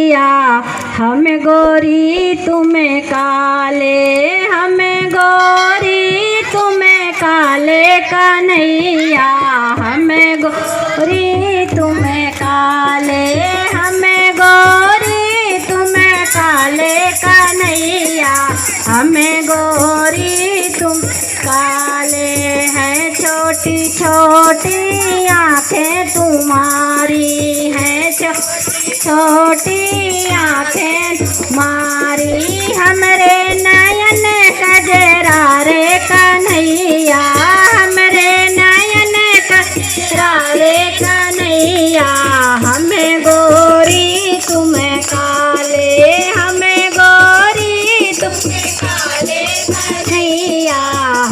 कन्हैया, हमें गोरी तुम्हें काले, हमें गोरी तुम्हें काले कन्हैया, हमें गोरी तुम्हें काले, हमें गोरी तुम्हें काले कन्हैया, हमें गोरी तुम काले हैं। छोटी छोटी आँखें तुम्हारी हैं, छोटी आँखें तुम्हारी, हमरे नयन कजरा रे कन्हैया, हमरे नयन कजरा रे कन्हैया, हमें गोरी तुम्हें काले, हमें गोरी तुम्हें काले कन्हैया,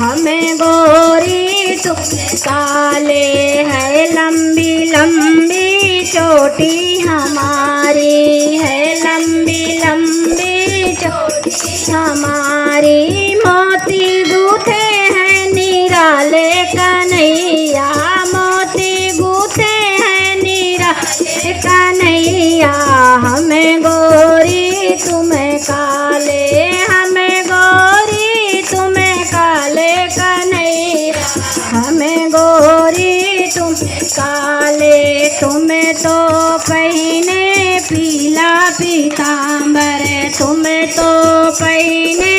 हमें गोरी तुम काले है। लंबी लंबी चोटी हमारी है, लंबी लंबी चोटी हमारी, मोती गूथे हैं निराले कन्हैया, मोती गूथे हैं निराले कन्हैया, हमें गोरी तुम्हें काले, हमें गोरी तुम्हें काले कन्हैया, हमें गोरी तुम काले। तुम्हें तो पहने पीला पीताम्बर, तुम्हें तो पहने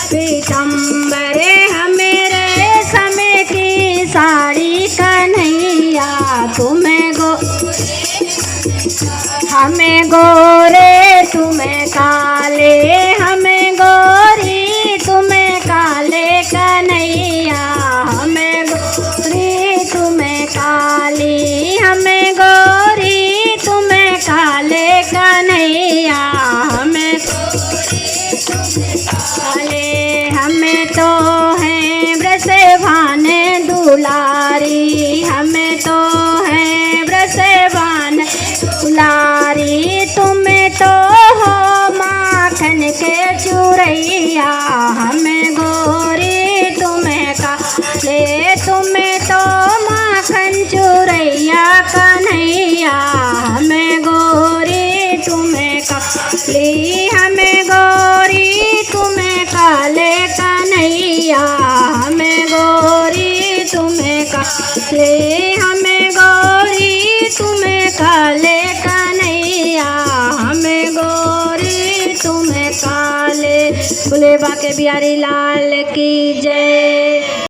पीताम्बर, हमें रेशम की साड़ी कन्हैया, तुम्हें हमें गोरे तुम्हें काले, हमें गोरी तुम्हें काले कन्हैया, हमें गोरी तुम्हें काली, हमें गोरी तुम्हें काले कन्हैया, हमें काले। हमें तो है ब्रजभान दुलारी, हमें तो है ब्रजभान दुलारी, तुम्हें तो हो माखन के चुरैया, हमें गोरी तुम्हें काले, तुम्हें तो माखन चुरैया कन्हैया, हमें गोरी तुम्हें काली, हमें गोरी तुम्हें काले कन्हैया, हमें गोरी तुम्हें काले, हमें गोरी तुम्हें काले कन्हैया, हमें गोरी तुम्हें काले। बोले बाके बिहारी लाल की जय।